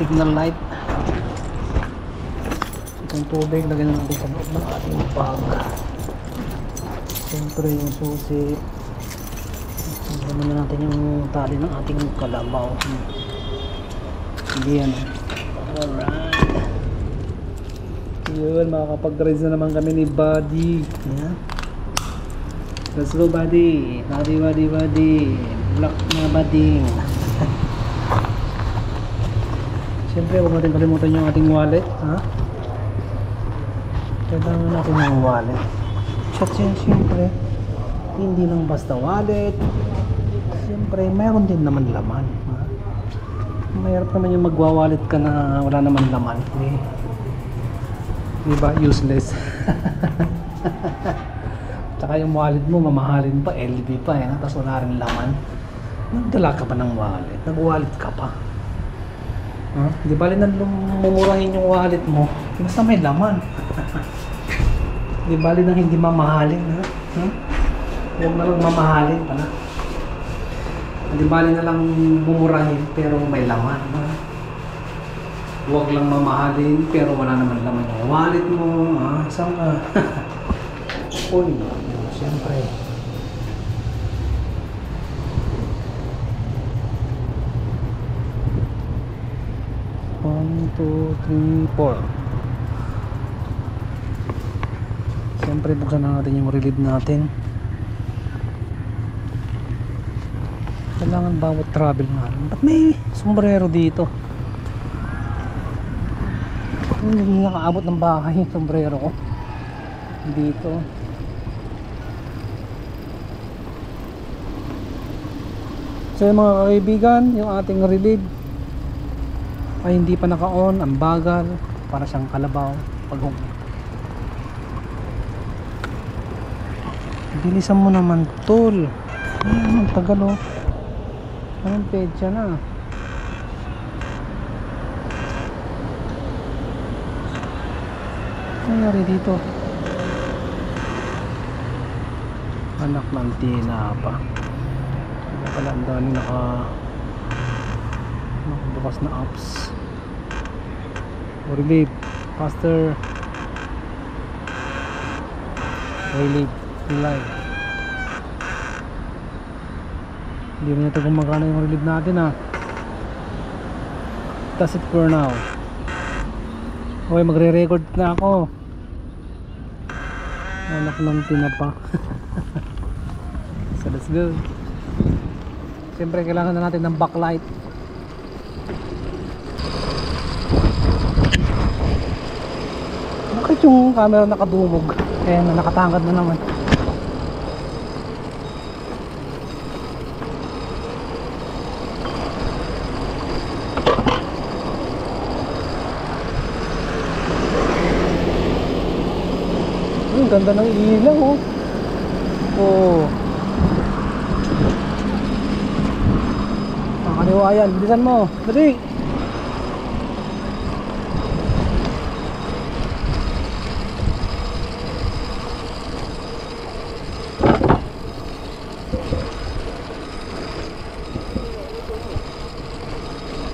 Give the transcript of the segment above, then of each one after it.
signal light. Itong tubig lagyan natin sa loob ng ating bag. Siyempre yung susi. Lagyan na natin yung tali ng ating kalabaw. Hindi yan. Alright. Yun, makakapag-rides na naman kami ni Buddy. Yeah. Let's go, Buddy. Buddy. Block na, Buddy. Siyempre, huwag natin kalimutan yung ating wallet. Ha? Kailangan natin yung wallet. Chat yan, siyempre. Hindi lang basta wallet. Siyempre, mayroon din naman laman. Ha? Mayroon naman yung magwa-wallet ka na wala naman laman. Diba? Useless. Tsaka yung wallet mo, mamahalin pa, LV pa. Tapos wala rin laman. Nagdala ka pa ng wallet. Nag-wallet ka pa. Di bali na mumurahin yung wallet mo basta may laman. Di bali na hindi mamahalin. Huwag na lang mamahalin pala. Di bali na lang mumurahin pero may laman. Huwag lang mamahalin pero wala naman laman yung wallet mo. Saan ka? Uy, siyempre. 1, 2, 3, 4. Siyempre buksan na natin yung relief natin. Kailangan bawat travel nga. Ba't may sombrero dito? Hindi nakaabot ng bahay yung sombrero ko dito. So mga kaibigan, yung ating relief ay hindi pa naka-on, ang bagal, para siyang kalabaw pag bilisan mo naman tol. Ang tagal oh. Anong petsa na? Ano nangyari dito? Anak ng tinapa. Pala ang daming nakabukas na apps. Relief faster, relief live. Hindi na ito gumagana yung relief natin that's it for now. Okay, magre-record na ako. Anak ng tinapa. So let's go. Siyempre kailangan na natin ng backlight. Bakit yung camera nakadumog? Kaya na nakatangkad na naman. Ang ganda ng ilaw oh. Oh. Kaliwa yan, bilisan mo. Dali.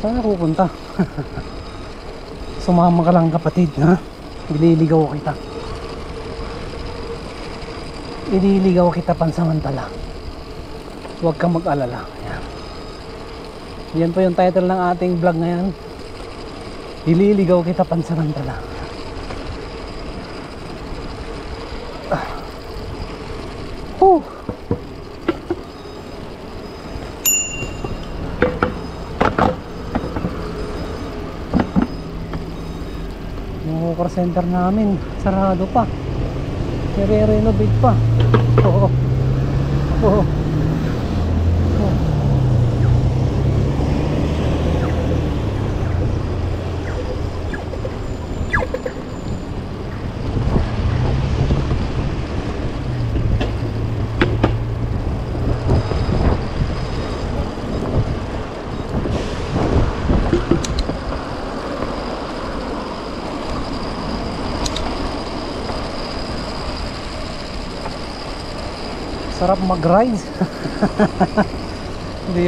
Saan na pupunta? Sumama ka lang kapatid, ha? Ililigaw kita. Ililigaw kita pansamantala. Huwag kang mag-alala. Yan po yung title ng ating vlog ngayon. Ililigaw kita pansamantala. Yung car center namin sarado pa. Nire-renovate pa. Oo. Oo. Sarap mag-ride. Hindi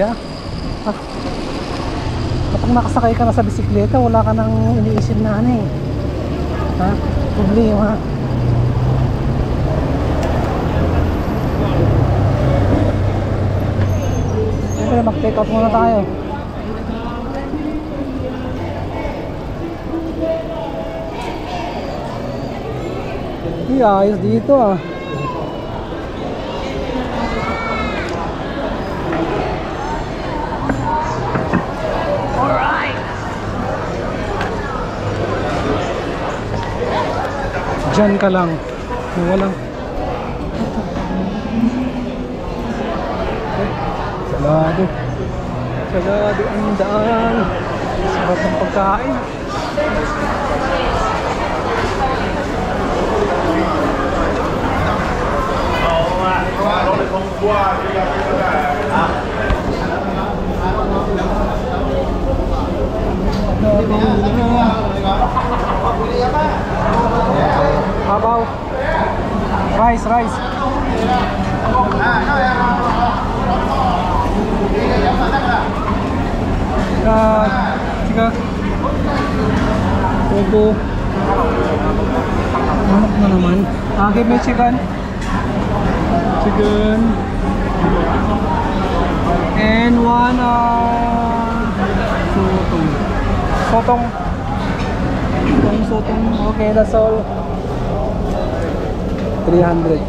Kapag nakasakay ka na sa bisikleta, wala ka nang iniisip na ano eh. Ha? Problema. Siyempre, mag-take out muna tayo. Ayos dito ah. Diyan ka lang. Walang. Sagado. Sagado ang daan. Sarap ng pagkain. How about rice? Sige. Opo. Manok na naman. Give me chicken. And one sotong. Okay, that's all. 300.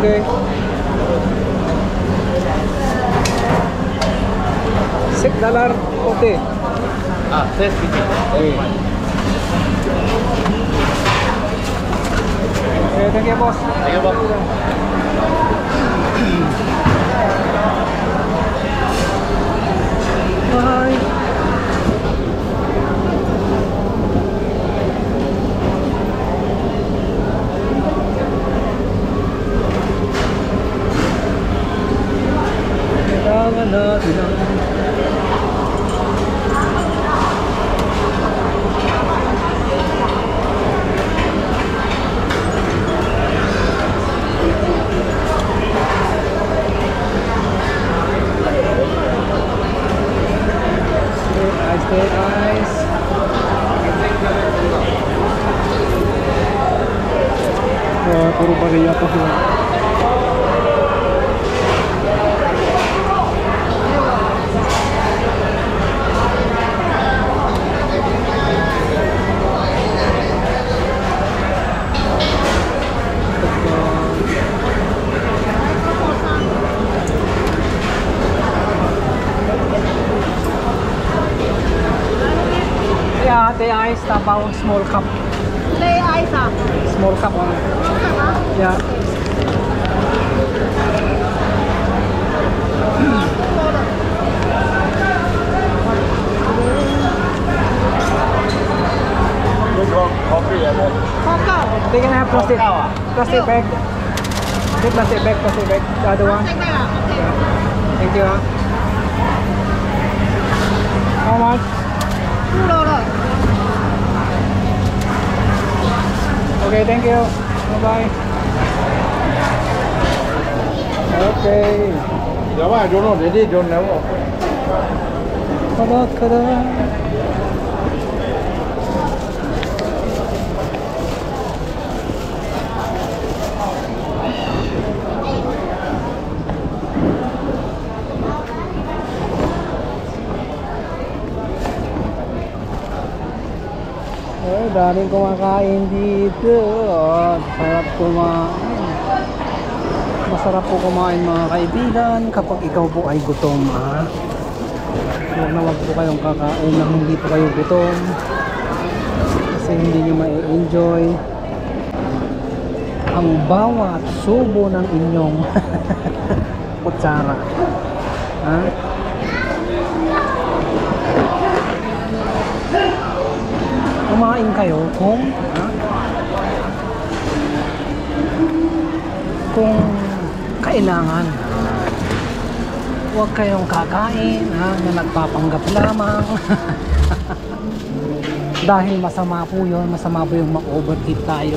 Okay. $6. Okay. Okay. Okay, thank you, boss. Thank you, boss. Bye. Kailangan natin ang ice. Puro bariya to sila. Teh ice, tapos small cup. Teh ice ah? Small cup on. Yeah. Coffee and then Cocoa. They can have plastic bag. Plastic bag. The other one. Plastic bag ah? Okay. Thank you. How much? $2. Okay, thank you. Bye-bye. Okay. Yeah, I don't know. They don't know. Kada. Daming kumakain dito. Sarap kumain. Masarap po kumain mga kaibigan kapag ikaw po ay gutom. Huwag po kayong kakain nang hindi po kayo gutom. Kasi hindi nyo ma-enjoy ang bawat subo ng inyong kutsara. Kumain kayo kung kailangan. Huwag kayong kakain na nagpapanggap lamang. Dahil masama po yun, masama po yung mag-overeat tayo.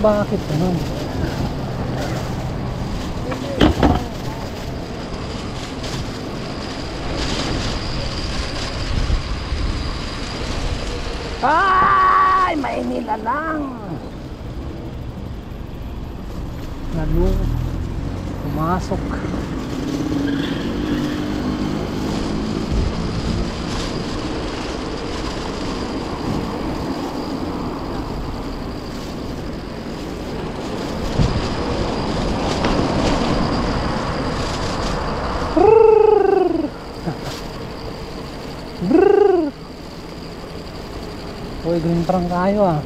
bakit ganun? Ay, Maynila lang. Lalo pumasok. Uy, green prang kayo ah.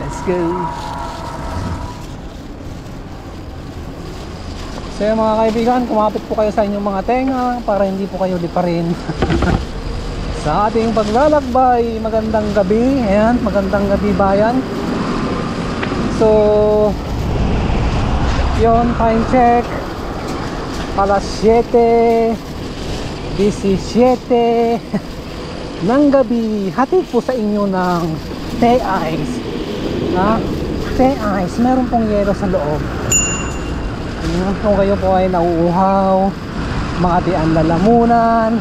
Let's go. So yun, mga kaibigan, kumapit po kayo sa inyong mga tenga para hindi po kayo liparin sa ating paglalakbay. Magandang gabi. Ayan, magandang gabi bayan. So yun, time check alas 7:17 ng gabi. Hatid po sa inyo ng Tay Ice. Tay Ice, meron pong yelo sa loob. Kung kayo po ay nauuhaw, mga tian lalamunan,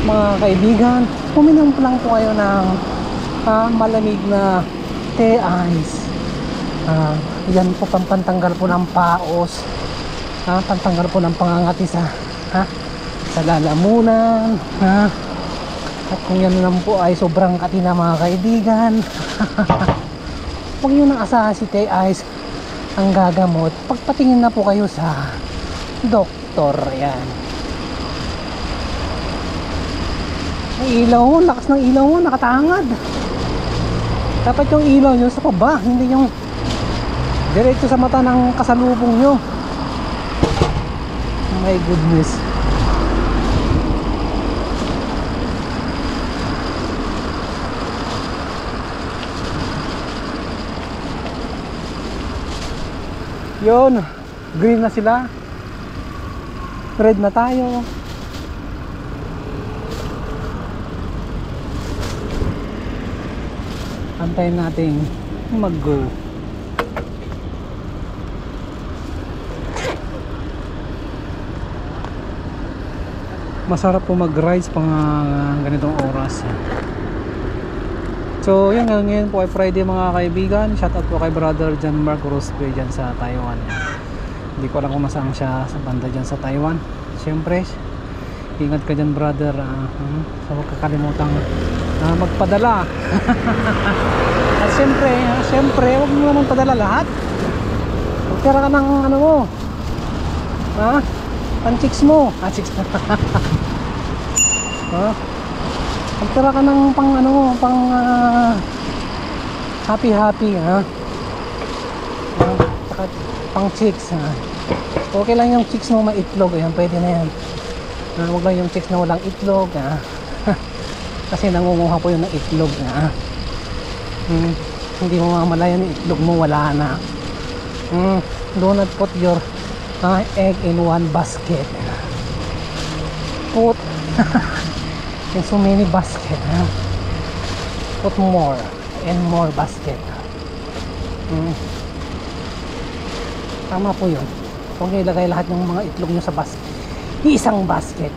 mga kaibigan, uminom lang po kayo ng malamig na Tay Ice. Yan po pampantanggal po ng paos, pantanggal po ng pangangati sa lalamunan, at kung yan naman po ay sobrang kati na mga kaibigan, huwag nyo nang asahan si Tay Ice ang gagamot. Pagpatingin na po kayo sa doktor. Yan. May ilaw, lakas ng ilaw, nakatangad. Dapat yung ilaw nyo sa baba, hindi yung diretso sa mata ng kasalubong nyo. My goodness. Yun, green na sila. Red na tayo. Antayin natin mag-go. Masarap po mag-rides pang ganitong oras. So yun, ngayon po ay Friday mga kaibigan. Shoutout po kay brother John Mark Rosby dyan sa Taiwan. Hindi ko alam kung masang siya sa banda dyan sa Taiwan. Siyempre, ingat ka dyan brother. So huwag kakalimutang magpadala. At siyempre huwag mo naman padala lahat. Magtira ka ng ano mo, pan-chicks mo. Chicks na. Magtira ka ng pang ano mo, pang happy pang chicks. Okay lang yung chicks mo maitlog, ayan, pwede na yan. Huwag lang yung chicks na walang itlog, kasi nangunguha po yun ng itlog. Hindi mo mamalayan yung itlog mo, wala na. Do not put your egg in one basket. Put in so many basket. Put more and more basket. Tama po yun. Huwag nyo ilagay lahat ng mga itlog nyo sa basket, isang basket.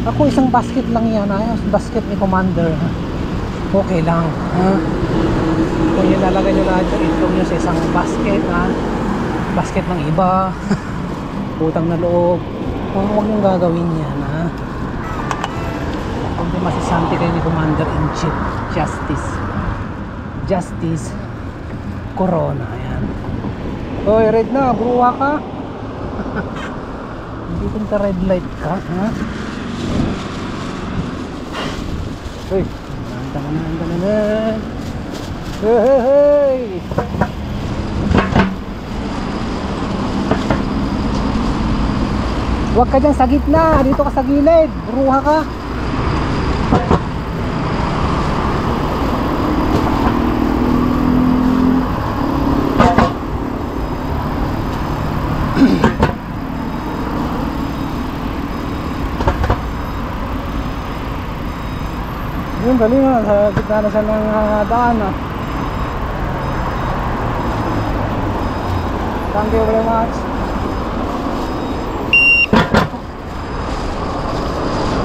Ako isang basket lang yan, basket ni Commander. Okay lang. Kung nyo lalagay nyo lahat yung itlog nyo sa isang basket, basket ng iba, utang na loob, Huwag niyong gagawin yan, ha? Huwag masisante kayo ni Commander-in-Chief Justice Corona. Ayan. Hoy, red na, bruha ka. Hindi ka red light ka, ha? Hoy, andan. Hey! Huwag ka dyan sa gitna, dito ka sa gilid, bruha ka. Yun, dali na, sa gitna na siya ng daan, ah. Thank you very much.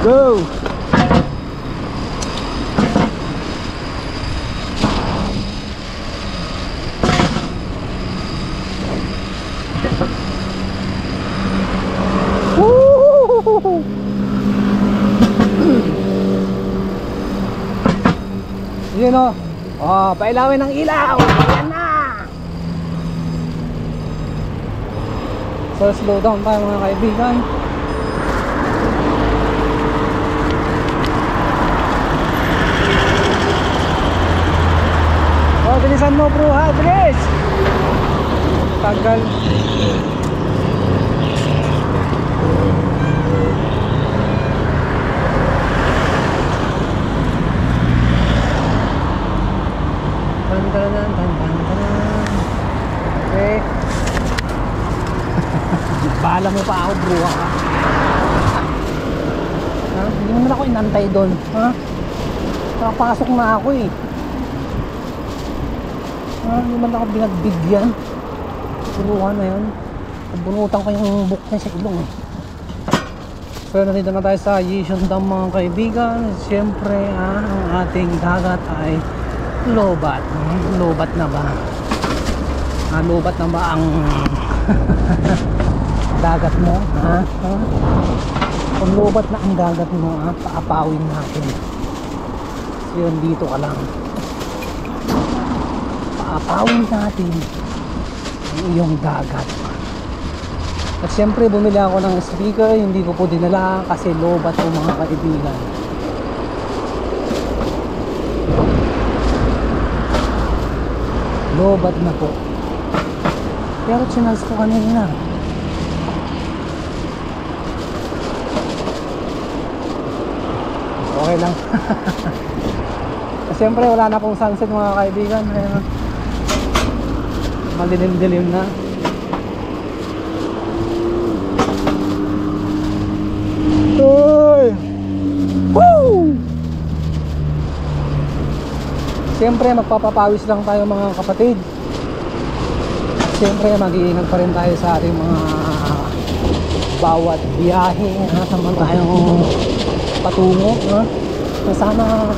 Go! Woo! Yun o. Oh, pailawin ng ilaw. Ayan na. So slow down tayo mga kaibigan. Oh, bilisan mo bro ha, bilis. Tagal. Okay. Bahala mo pa ako bro ha. Hindi mo na ako inantay doon, ha? Nakapasok na ako eh. Hindi man ako binagbigyan. Turuan na yun. Bunutan ko yung book niya sa ilong eh. So nandito na tayo sa Yishun Dam mga kaibigan. Siyempre ang ating dagat ay lobat. Lobat na ba? Lobat na ba ang dagat mo? Kung lobat na ang dagat mo, paapawin natin. So yun, dito ka lang. Paapawin natin ang iyong dagat. At siyempre bumili ako ng speaker. Hindi ko po dinala kasi lobat po mga kaibigan. Lobat na po. Pero chinas ko kanina. Okay lang. Siyempre wala na pong sunset mga kaibigan. Ayan. Malilim-dilim na. Uy! Woo! Siyempre magpapapawis lang tayo mga kapatid. Siyempre mag-iingat pa rin tayo sa ating mga bawat biyahe saan man tayong patungo, na sana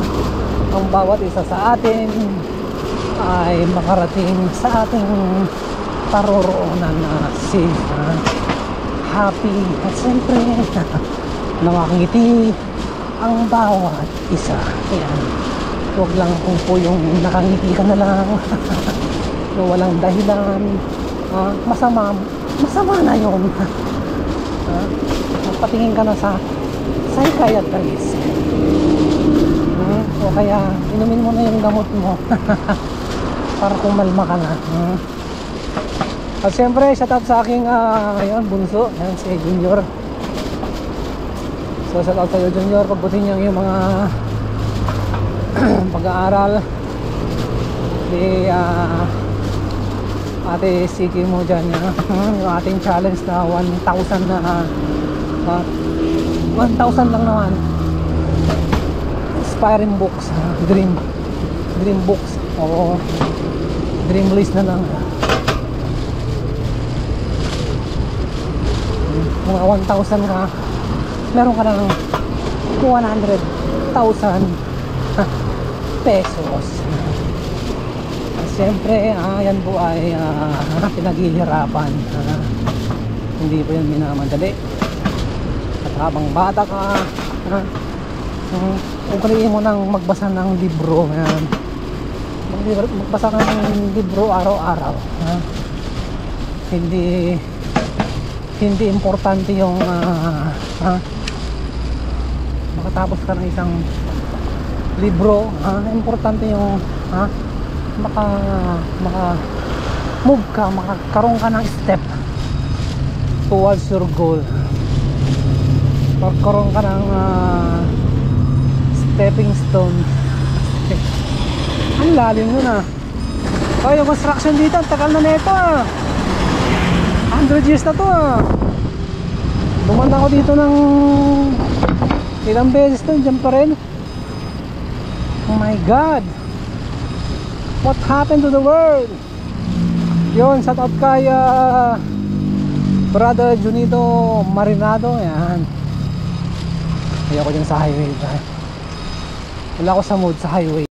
ang bawat isa sa atin ay makarating sa ating paroroonan na safe, happy, at siyempre nakangiti ang bawat isa. Ayan. Huwag lang kung po yung nakangiti ka na lang no, walang dahilan, masama na yun. Magpatingin ka na sa psychiatrist, o kaya inumin mo na yung gamot mo para kumalma ka na. At siyempre shout out sa aking bunso, yan, si Junior. So shout out sa iyo Junior, pagbutin niyo yung mga pag-aaral di ate Siki mo dyan, yung ating challenge na 1,000 na 1,000 lang naman inspiring books, dream books o dream list na lang. Mga 1,000 ka, meron ka ng 100,000 pesos. Siyempre, yan po ay pinaghihirapan. Hindi po yun minamadali. habang bata ka, ha? Ugaliin mo nang magbasa ng libro. Yan. Magbasa ka ng libro araw-araw, ha? Hindi importante yung makatapos ka ng isang libro, importante yung move ka, makakaroon ka ng step towards your goal, magkaroon ka ng stepping stone. Ang lalim nun yung construction dito, ang tagal na nito 100 years na to Dumanda ko dito ng ilang beses to, dyan pa rin. Oh my God, what happened to the world? Yun, shout out kay Brother Junito Marinado. Yan, ayoko dyan sa highway. Wala ko sa mood sa highway.